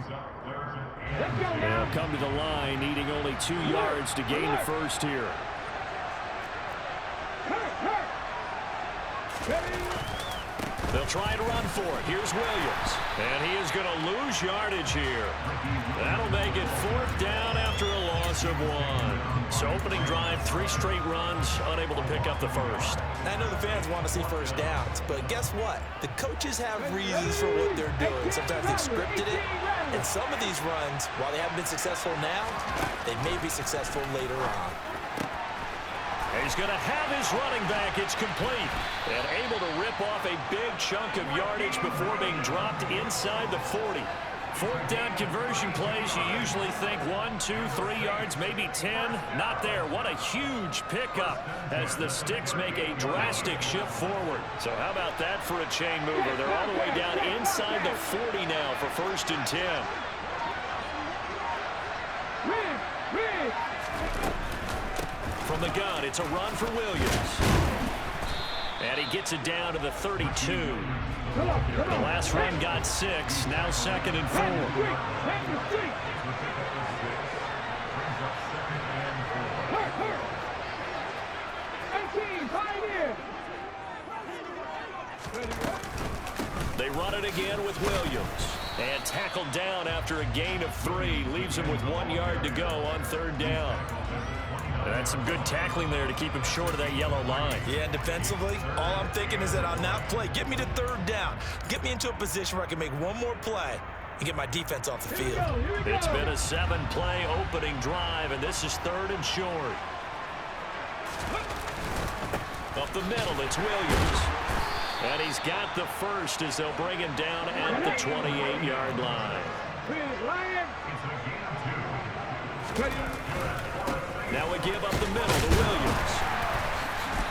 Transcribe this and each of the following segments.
They'll come to the line, needing only 2 yards to gain the first here. They'll try to run for it. Here's Williams. And he is going to lose yardage here. That'll make it 4th down after a loss of 1. So opening drive, 3 straight runs, unable to pick up the first. I know the fans want to see first downs, but guess what? The coaches have reasons for what they're doing. Sometimes they've scripted it, and some of these runs, while they haven't been successful now, they may be successful later on. He's going to have his running back. It's complete. And able to rip off a big chunk of yardage before being dropped inside the 40. 4th down conversion plays, you usually think 1, 2, 3 yards, maybe 10. Not there. What a huge pickup as the Sticks make a drastic shift forward. So how about that for a chain mover? They're all the way down inside the 40 now for 1st and 10. From the gun, it's a run for Williams. And he gets it down to the 32. The last run got 6. Now 2nd and 4. They run it again with Williams. And tackled down after a gain of 3. Leaves him with 1 yard to go on 3rd down. That's some good tackling there to keep him short of that yellow line. Yeah, and defensively, all I'm thinking is that on that play, get me to 3rd down. Get me into a position where I can make one more play and get my defense off the field. It's been a 7-play opening drive, and this is 3rd and short. Up the middle, it's Williams. And he's got the first as they'll bring him down at the 28-yard line. Now we give up the middle to Williams.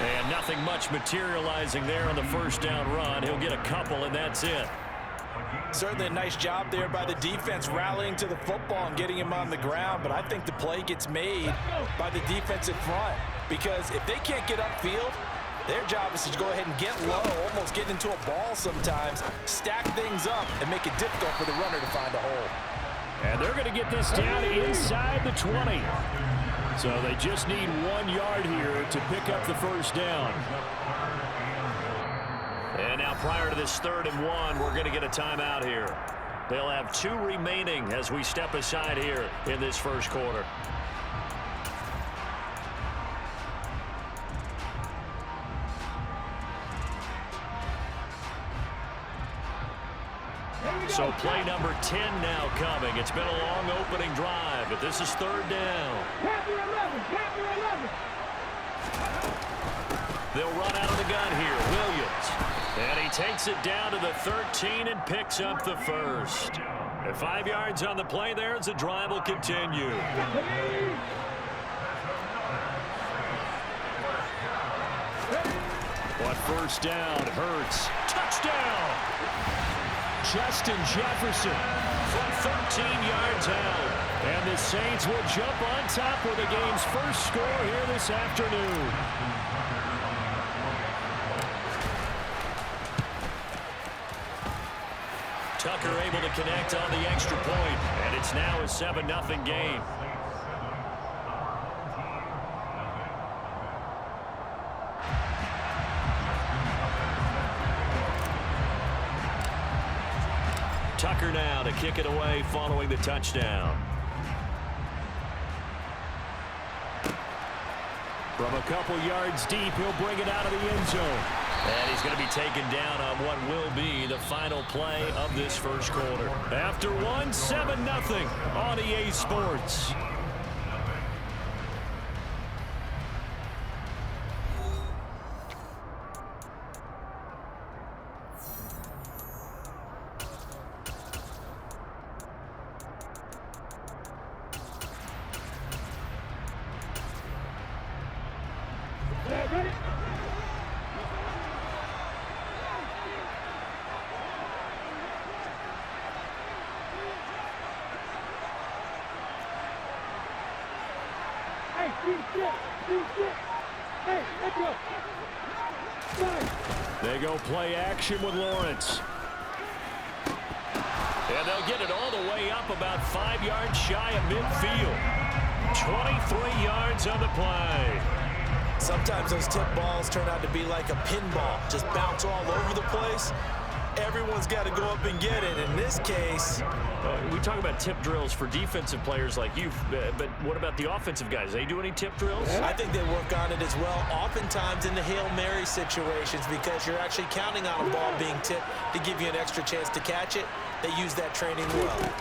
And nothing much materializing there on the 1st down run. He'll get a couple, and that's it. Certainly a nice job there by the defense rallying to the football and getting him on the ground, but I think the play gets made by the defensive front because if they can't get upfield, their job is to go ahead and get low, almost get into a ball sometimes, stack things up, and make it difficult for the runner to find a hole. And they're going to get this down inside the 20. So they just need 1 yard here to pick up the 1st down. And now prior to this 3rd and 1, we're going to get a timeout here. They'll have 2 remaining as we step aside here in this 1st quarter. So play number 10 now coming. It's been a long opening drive, but this is 3rd down. They'll run out of the gun here. Williams. And he takes it down to the 13 and picks up the first. And 5 yards on the play there as the drive will continue. What 1st down? Hurts. Touchdown! Justin Jefferson from 13 yards out. And the Saints will jump on top with the game's first score here this afternoon. Tucker able to connect on the extra point, and it's now a 7-0 game. Tucker now to kick it away following the touchdown. From a couple yards deep, he'll bring it out of the end zone. And he's going to be taken down on what will be the final play of this 1st quarter. After 7-0 on EA Sports. They go play action with Lawrence. And they'll get it all the way up about 5 yards shy of midfield. 23 yards on the play. Sometimes those tip balls turn out to be like a pinball, just bounce all over the place. Everyone's got to go up and get it. In this case, we talk about tip drills for defensive players like you, but what about the offensive guys? They do any tip drills? I think they work on it as well, oftentimes in the Hail Mary situations, because you're actually counting on a ball being tipped to give you an extra chance to catch it. They use that training well.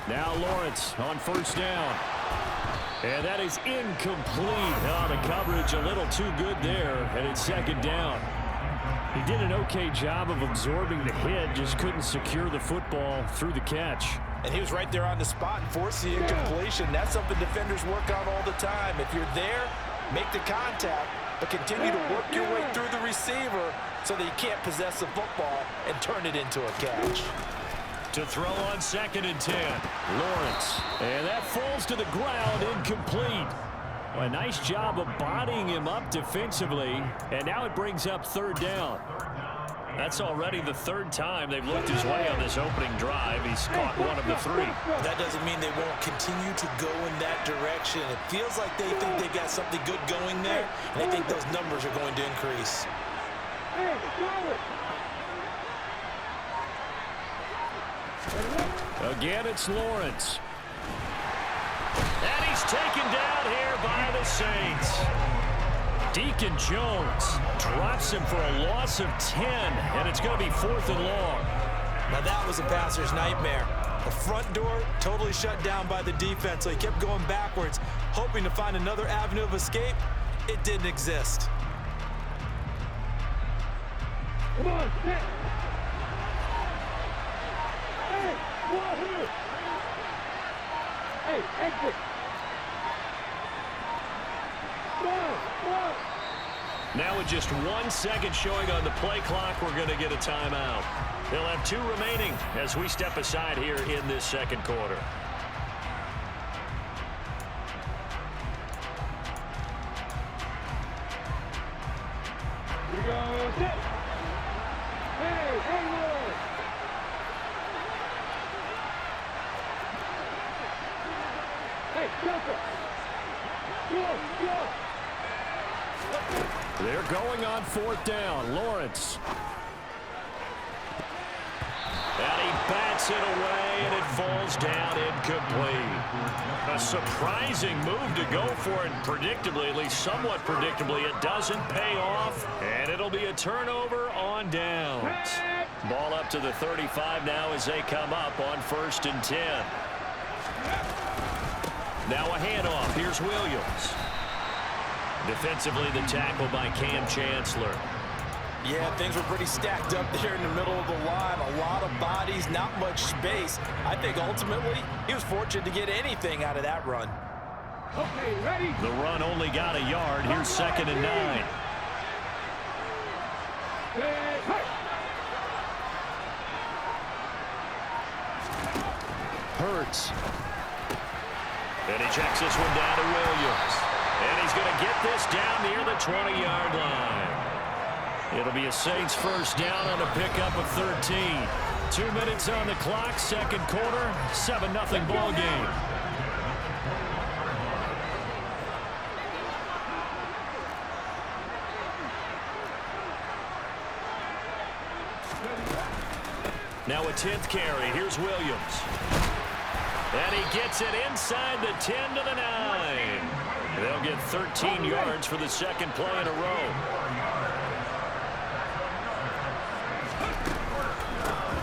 Now Lawrence on first down. And that is incomplete. Oh, the coverage a little too good there, and it's second down. He did an okay job of absorbing the hit, just couldn't secure the football through the catch. And he was right there on the spot and forced the incompletion. That's something defenders work on all the time. If you're there, make the contact, but continue to work your way through the receiver so that you can't possess the football and turn it into a catch. To throw on 2nd and 10, Lawrence. And that falls to the ground, incomplete. Well, a nice job of bodying him up defensively, and now it brings up 3rd down. That's already the 3rd time they've looked his way on this opening drive. He's caught one of the 3. That doesn't mean they won't continue to go in that direction. It feels like they think they've got something good going there, and they think those numbers are going to increase. Again, it's Lawrence. And he's taken down here by the Saints. Deacon Jones drops him for a loss of 10, and it's going to be 4th and long. Now that was a passer's nightmare. The front door totally shut down by the defense, so he kept going backwards, hoping to find another avenue of escape. It didn't exist. Come on, sit. Hey, come on here. Hey, exit. Come on, come on. Now with just 1 second showing on the play clock, we're going to get a timeout. They'll have 2 remaining as we step aside here in this second quarter. Here we go, sit. Hey, hang on. Hey, Joker. Go. They're going on 4th down. Lawrence. And he bats it away, and it falls down incomplete. A surprising move to go for it predictably, at least somewhat predictably. It doesn't pay off, and it'll be a turnover on downs. Ball up to the 35 now as they come up on 1st and 10. Now a handoff. Here's Williams. Defensively, the tackle by Cam Chancellor. Yeah, things were pretty stacked up there in the middle of the line. A lot of bodies, not much space. I think ultimately he was fortunate to get anything out of that run. Okay, ready? The run only got a yard. Here's 2nd and 9. Hurts. And he checks this one down to Williams. And he's going to get this down near the 20-yard line. It'll be a Saints first down on a pickup of 13. 2 minutes on the clock, second quarter, 7-0 ball game. Now a 10th carry. Here's Williams. And he gets it inside the 10 to the 9. They'll get 13 yards for the second play in a row.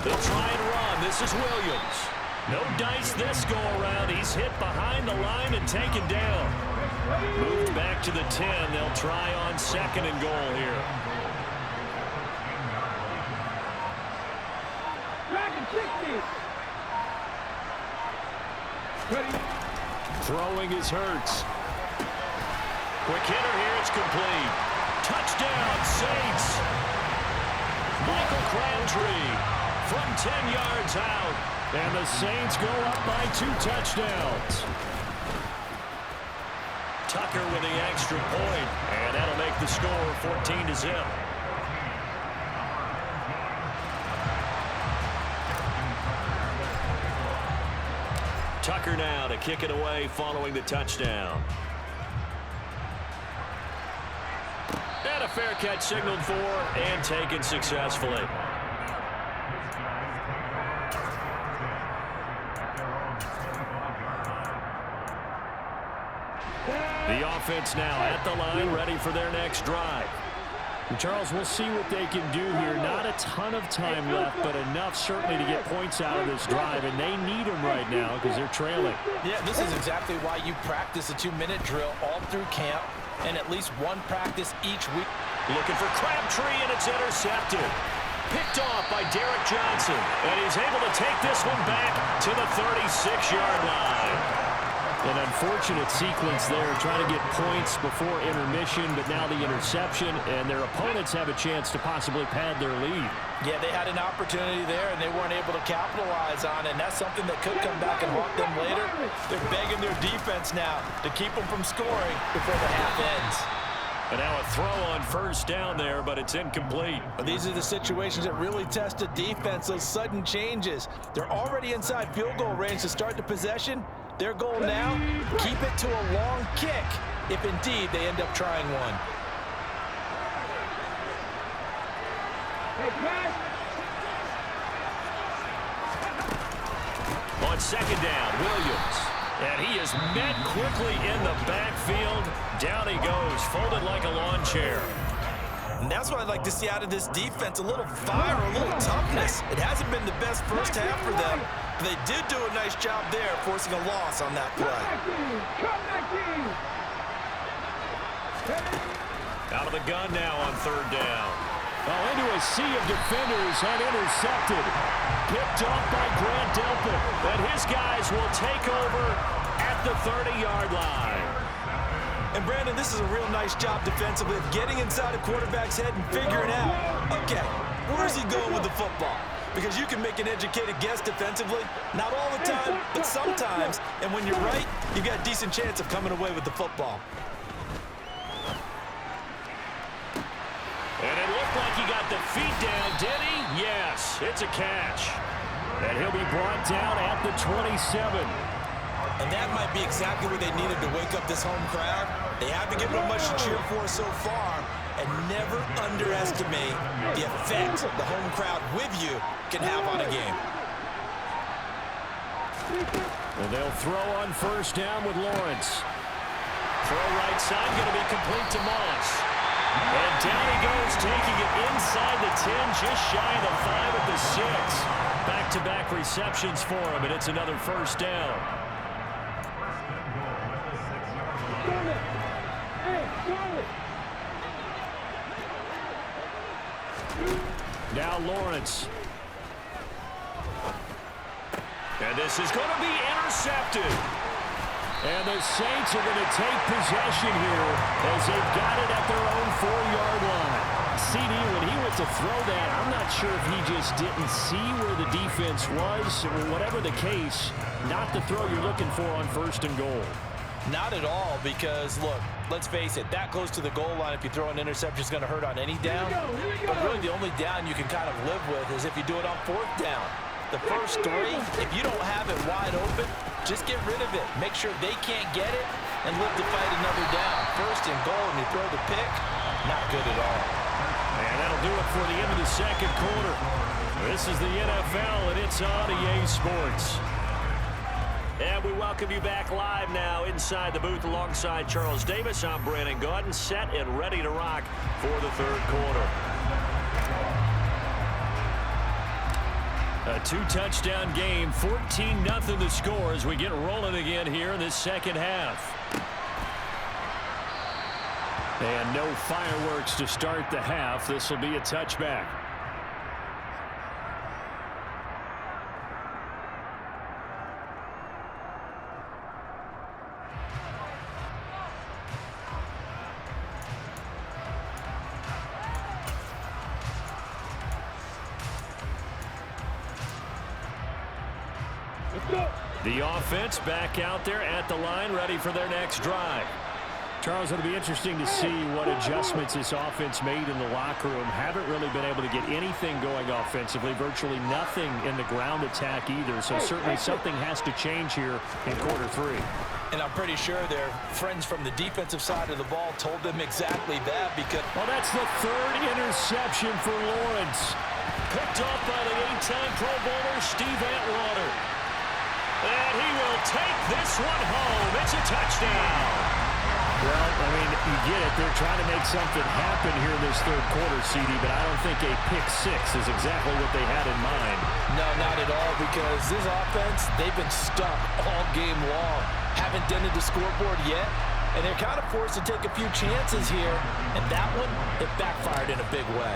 They'll try and run. This is Williams. No dice this go around. He's hit behind the line and taken down. Moved back to the 10. They'll try on 2nd and goal here. Throwing is Hurts. Quick hitter here. It's complete. Touchdown, Saints. Michael Crabtree from 10 yards out. And the Saints go up by 2 touchdowns. Tucker with the extra point. And that'll make the score 14-0. Tucker now to kick it away following the touchdown. And a fair catch signaled for and taken successfully. The offense now at the line, ready for their next drive. And Charles, we'll see what they can do here. Not a ton of time left, but enough certainly to get points out of this drive, and they need them right now because they're trailing. Yeah, this is exactly why you practice a 2-minute drill all through camp and at least one practice each week. Looking for Crabtree, and it's intercepted. Picked off by Derek Johnson, and he's able to take this one back to the 36-yard line. An unfortunate sequence there, trying to get points before intermission, but now the interception, and their opponents have a chance to possibly pad their lead. Yeah, they had an opportunity there, and they weren't able to capitalize on it, and that's something that could come back and haunt them later. They're begging their defense now to keep them from scoring before the half ends. And now a throw on first down there, but it's incomplete. These are the situations that really test a defense, those sudden changes. They're already inside field goal range to start the possession. Their goal now, keep it to a long kick, if indeed they end up trying one. On second down, Williams. And he is met quickly in the backfield. Down he goes, folded like a lawn chair. And that's what I'd like to see out of this defense, a little fire, a little toughness. It hasn't been the best first half for them, but they did do a nice job there, forcing a loss on that play. Out of the gun now on third down. Oh, into a sea of defenders and intercepted. Picked off by Grant Delpit, and his guys will take over at the 30-yard line. And, Brandon, this is a real nice job defensively of getting inside a quarterback's head and figuring out, okay, where's he going with the football? Because you can make an educated guess defensively, not all the time, but sometimes. And when you're right, you've got a decent chance of coming away with the football. And it looked like he got the feet down, did he? Yes, it's a catch. And he'll be brought down at the 27. And that might be exactly what they needed to wake up this home crowd. They haven't given them much to cheer for so far, and never underestimate the effect the home crowd with you can have on a game. And they'll throw on first down with Lawrence. Throw right side, going to be complete to Moss. And down he goes, taking it inside the 10, just shy of the 5 at the 6. Back-to-back receptions for him, and it's another first down. Now Lawrence. And this is going to be intercepted. And the Saints are going to take possession here as they've got it at their own 4-yard line. CD, when he went to throw that, I'm not sure if he just didn't see where the defense was, or whatever the case, not the throw you're looking for on first and goal. Not at all, because, look, let's face it, that close to the goal line, if you throw an interception, is going to hurt on any down. But really, the only down you can kind of live with is if you do it on fourth down. The first three, if you don't have it wide open, just get rid of it. Make sure they can't get it and live to fight another down. First and goal, and you throw the pick, not good at all. And that'll do it for the end of the second quarter. This is the NFL, and it's on EA Sports. And we welcome you back live now inside the booth alongside Charles Davis. I'm Brandon Gaudin, set and ready to rock for the third quarter. A two-touchdown game, 14-0 the score as we get rolling again here in this second half. And no fireworks to start the half. This will be a touchback. The offense back out there at the line, ready for their next drive. Charles, it'll be interesting to see what adjustments this offense made in the locker room. Haven't really been able to get anything going offensively, virtually nothing in the ground attack either. So certainly something has to change here in quarter 3. And I'm pretty sure their friends from the defensive side of the ball told them exactly that because... Well, that's the 3rd interception for Lawrence. Picked off by the 8-time Pro Bowler Steve Atwater. And he will take this one home. It's a touchdown. Well, I mean, you get it. They're trying to make something happen here in this 3rd quarter, CD, but I don't think a pick-6 is exactly what they had in mind. No, not at all, because this offense, they've been stuck all game long. Haven't dented the scoreboard yet, and they're kind of forced to take a few chances here, and that one, it backfired in a big way.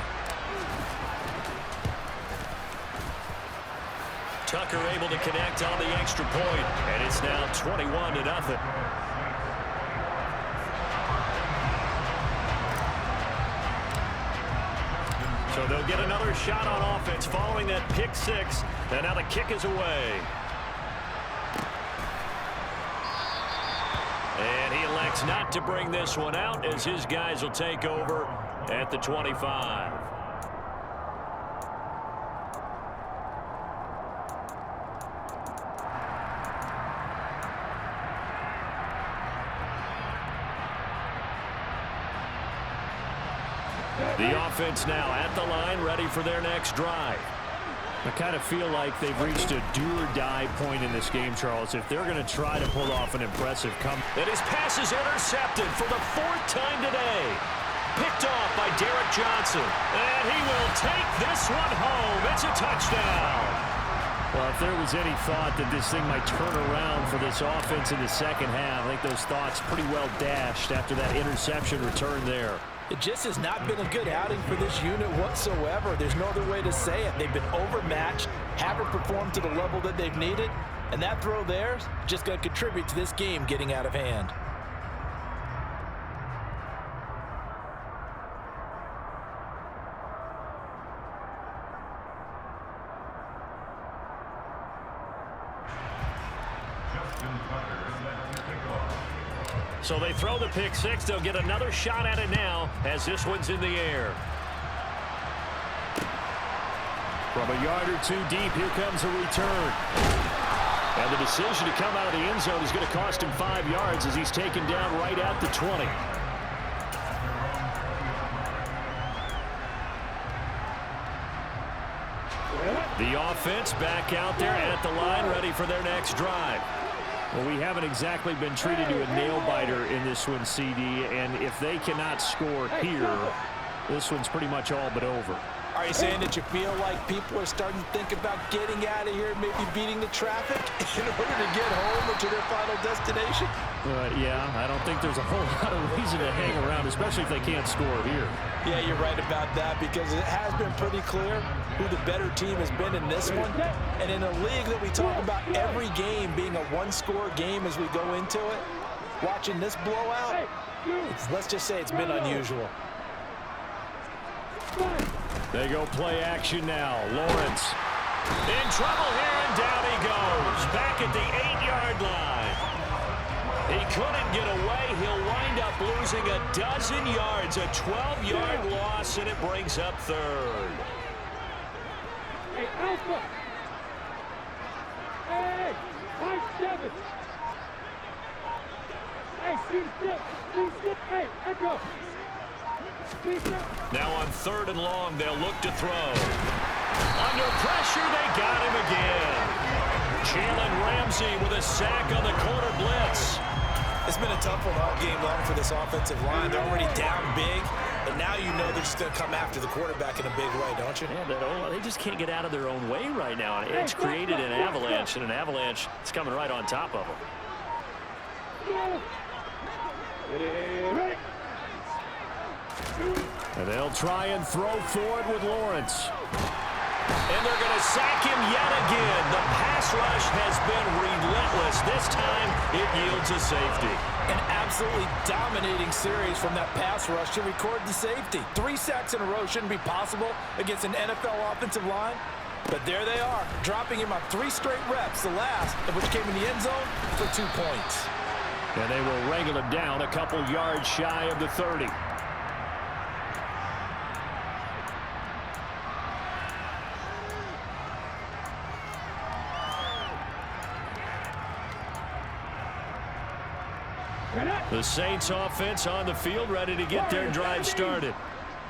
Tucker able to connect on the extra point, and it's now 21-0. So they'll get another shot on offense following that pick-6, and now the kick is away. And he elects not to bring this one out as his guys will take over at the 25. The offense now at the line, ready for their next drive. I kind of feel like they've reached a do-or-die point in this game, Charles. If they're going to try to pull off an impressive comeback. And his pass is intercepted for the 4th time today. Picked off by Derek Johnson. And he will take this one home. It's a touchdown. Well, if there was any thought that this thing might turn around for this offense in the second half, I think those thoughts pretty well dashed after that interception return there. It just has not been a good outing for this unit whatsoever. There's no other way to say it. They've been overmatched, haven't performed to the level that they've needed, and that throw there is just going to contribute to this game getting out of hand. So they throw the pick-6. They'll get another shot at it now as this one's in the air. From a yard or 2 deep, here comes a return. And the decision to come out of the end zone is going to cost him 5 yards as he's taken down right at the 20. The offense back out there at the line, ready for their next drive. Well, we haven't exactly been treated to a nail-biter in this one, CD, and if they cannot score here, this one's pretty much all but over. Are you saying that you feel like people are starting to think about getting out of here, maybe beating the traffic in order to get home or to their final destination? Yeah, I don't think there's a whole lot of reason to hang around, especially if they can't score here. Yeah, you're right about that because it has been pretty clear who the better team has been in this one. And in a league that we talk about every game being a one-score game as we go into it, watching this blowout, let's just say it's been unusual. They go play action now. Lawrence in trouble here, and down he goes. Back at the 8-yard line. He couldn't get away. He'll wind up losing a dozen yards. A 12-yard loss, and it brings up 3rd. Hey, Alpha! Hey, 5-7! Hey, shoot, hey, Echo! Now on 3rd and long, they'll look to throw. Under pressure, they got him again. Jalen Ramsey with a sack on the corner blitz. It's been a tough one all game long for this offensive line. They're already down big, and now you know they're just going to come after the quarterback in a big way, don't you? Yeah, they just can't get out of their own way right now. It's created an avalanche, and an avalanche is coming right on top of them. And they'll try and throw forward with Lawrence. And they're going to sack him yet again. The pass rush has been relentless. This time, it yields a safety. An absolutely dominating series from that pass rush to record the safety. 3 sacks in a row shouldn't be possible against an NFL offensive line. But there they are, dropping him on 3 straight reps, the last of which came in the end zone for 2 points. And they will wrangle him down a couple yards shy of the 30. The Saints offense on the field, ready to get their drive started.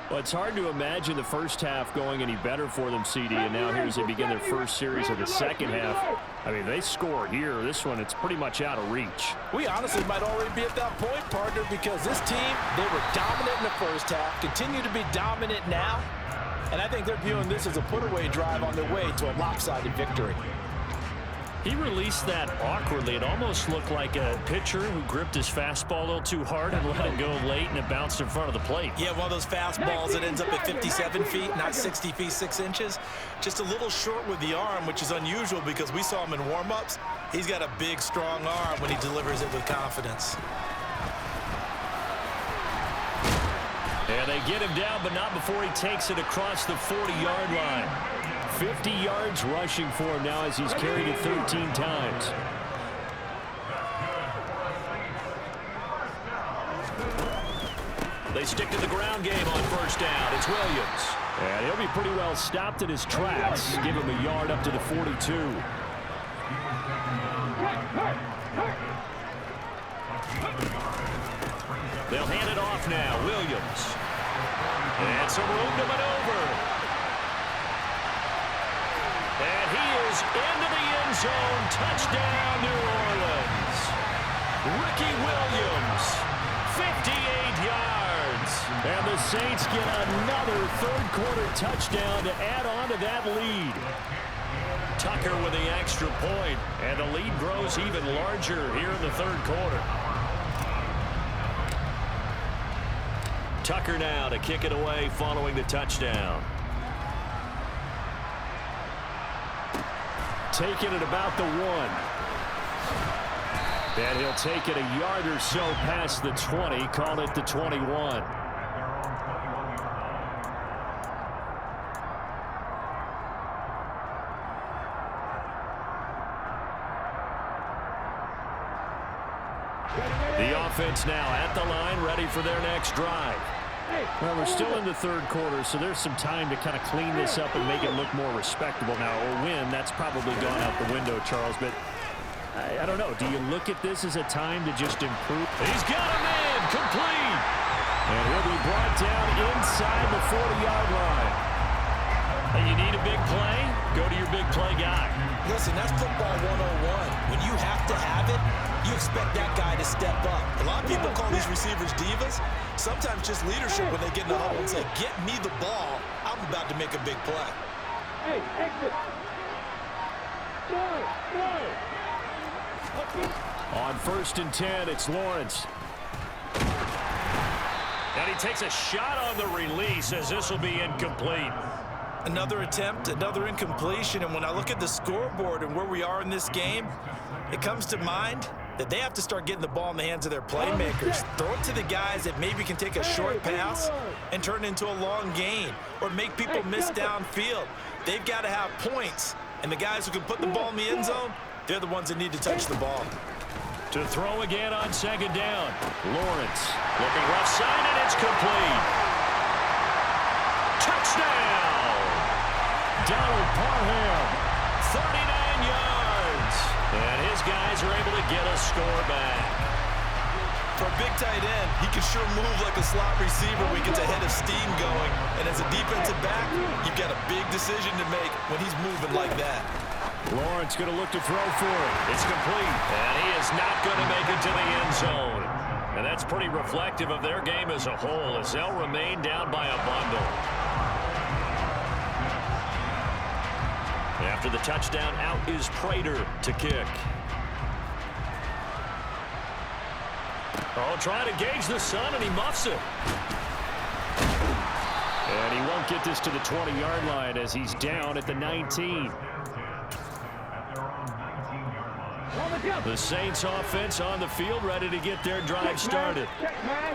Well, it's hard to imagine the first half going any better for them, CD, and now here as they begin their first series of the second half. I mean, they score here. This one, it's pretty much out of reach. We honestly might already be at that point, partner, because this team, they were dominant in the first half, continue to be dominant now, and I think they're viewing this as a put-away drive on their way to a lopsided victory. He released that awkwardly. It almost looked like a pitcher who gripped his fastball a little too hard and let it go late, and it bounced in front of the plate. Yeah, one of those fastballs that ends up at 57 feet, not 60 feet, 6 inches. Just a little short with the arm, which is unusual because we saw him in warm-ups. He's got a big, strong arm when he delivers it with confidence. And they get him down, but not before he takes it across the 40-yard line. 50 yards rushing for him now as he's carried it 13 times. They stick to the ground game on first down. It's Williams. And he'll be pretty well stopped in his tracks. Give him a yard up to the 42. They'll hand it off now. Williams. And some room to maneuver. And he is into the end zone. Touchdown, New Orleans. Ricky Williams, 58 yards. And the Saints get another third-quarter touchdown to add on to that lead. Tucker with the extra point, and the lead grows even larger here in the third quarter. Tucker now to kick it away following the touchdown. Taking it about the 1. And he'll take it a yard or so past the 20, call it the 21. The offense now at the line, ready for their next drive. Well, we're still in the third quarter, so there's some time to kind of clean this up and make it look more respectable. Now, a win, that's probably gone out the window, Charles, but I don't know. Do you look at this as a time to just improve? He's got him in, complete. And he'll be brought down inside the 40-yard line. Hey, you need a big play? Go to your big play guy. Listen, that's football 101. When you have to have it, you expect that guy to step up. A lot of people call these receivers divas. Sometimes just leadership when they get in the huddle and say, get me the ball. I'm about to make a big play. Hey, exit. On 1st and 10, it's Lawrence. And he takes a shot on the release as this will be incomplete. Another attempt, another incompletion, and when I look at the scoreboard and where we are in this game, it comes to mind that they have to start getting the ball in the hands of their playmakers. Throw it to the guys that maybe can take a short pass and turn it into a long gain or make people miss downfield. They've got to have points, and the guys who can put the ball in the end zone, they're the ones that need to touch the ball. To throw again on 2nd down. Lawrence looking left side, and it's complete. Touchdown! Donald Parham, 39 yards. And his guys are able to get a score back. For a big tight end, he can sure move like a slot receiver when he gets a head of steam going. And as a defensive back, you've got a big decision to make when he's moving like that. Lawrence going to look to throw for it. It's complete. And he is not going to make it to the end zone. And that's pretty reflective of their game as a whole as they'll remain down by a bundle. After the touchdown, out is Prater to kick. Oh, trying to gauge the sun, and he muffs it. And he won't get this to the 20-yard line as he's down at the 19. The Saints offense on the field, ready to get their drive started.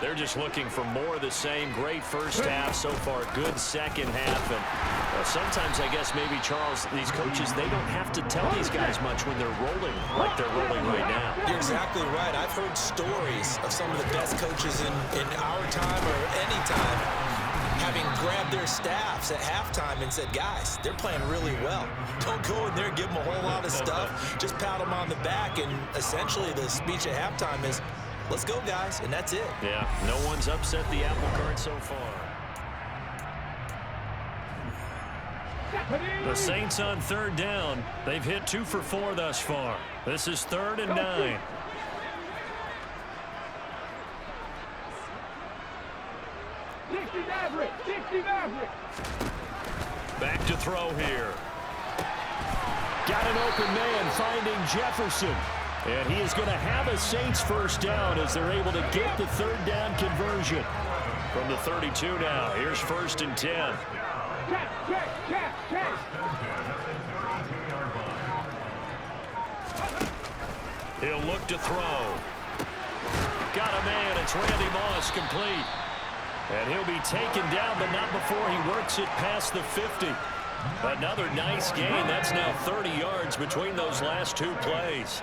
They're just looking for more of the same. Great first half so far, good second half. And sometimes I guess maybe, Charles, these coaches, they don't have to tell these guys much when they're rolling like they're rolling right now. You're exactly right. I've heard stories of some of the best coaches in our time or any time having grabbed their staffs at halftime and said, guys, they're playing really well. Don't go in there and give them a whole lot of stuff. Just pat them on the back. And essentially the speech at halftime is, let's go, guys, and that's it. Yeah, no one's upset the apple cart so far. The Saints on third down. They've hit 2 for 4 thus far. This is 3rd and 9. Back to throw here. Got an open man finding Jefferson. And he is going to have a Saints first down as they're able to get the third down conversion. From the 32 now, here's 1st and 10. He'll look to throw. Got a man. It's Randy Moss, complete. And he'll be taken down, but not before he works it past the 50. Another nice gain. That's now 30 yards between those last 2 plays.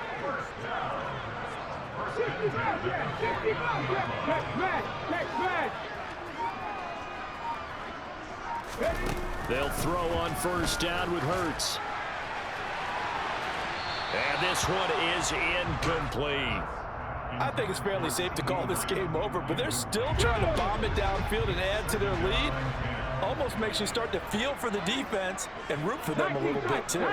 They'll throw on first down with Hurts. And this one is incomplete. I think it's fairly safe to call this game over, but they're still trying to bomb it downfield and add to their lead. Almost makes you start to feel for the defense and root for them a little bit, too.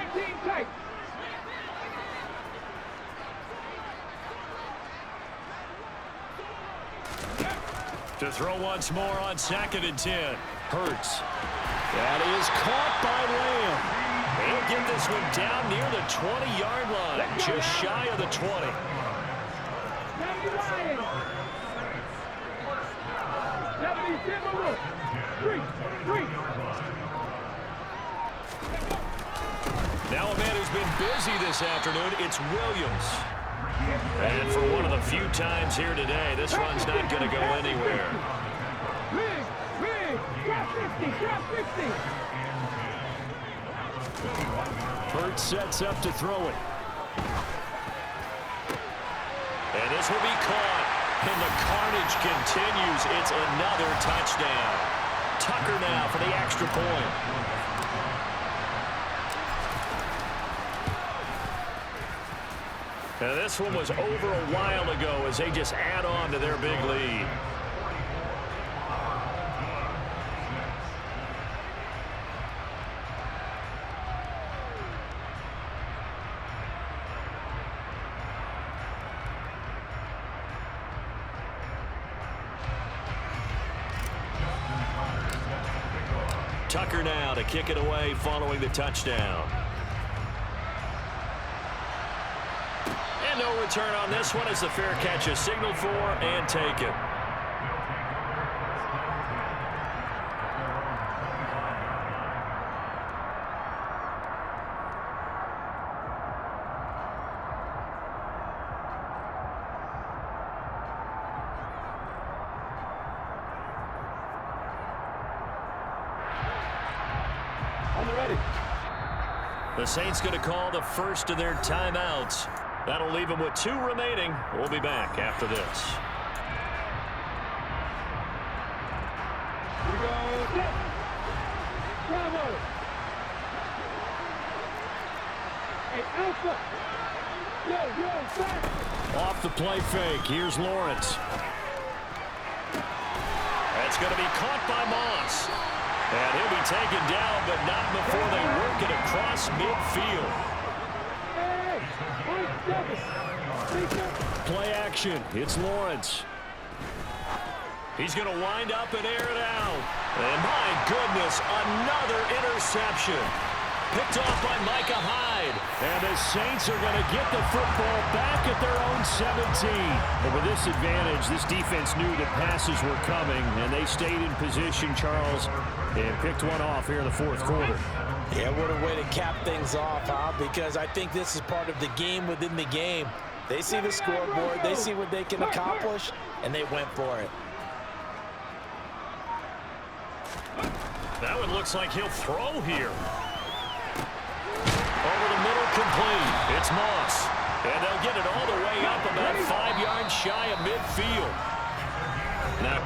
To throw once more on 2nd and 10. Hurts. That is caught by Lamb. He'll get this one down near the 20-yard line, just shy of the 20. Now a man who's been busy this afternoon, it's Williams. And for one of the few times here today, this run's not going to go anywhere. Hurts sets up to throw it. And this will be caught. And the carnage continues. It's another touchdown. Tucker now for the extra point. And this one was over a while ago as they just add on to their big lead. Tucker now to kick it away following the touchdown. And no return on this one as the fair catch is signaled for and taken. The Saints going to call the first of their timeouts. That'll leave them with 2 remaining. We'll be back after this. Here we go. Bravo. Hey, Alpha. Yo, back. Off the play fake. Here's Lawrence. That's going to be caught by Moss. And he'll be taken down, but not before they work it across midfield. Play action. It's Lawrence. He's going to wind up and air it out. And my goodness, another interception. Picked off by Micah Hyde. And the Saints are going to get the football back at their own 17. And with this advantage, this defense knew that passes were coming, and they stayed in position, Charles, and picked one off here in the 4th quarter. Yeah, what a way to cap things off, huh? Because I think this is part of the game within the game. They see the scoreboard, they see what they can accomplish, and they went for it. That one looks like he'll throw here. Over the middle, complete. It's Moss. And they'll get it all the way up about 5 yards shy of midfield. Now,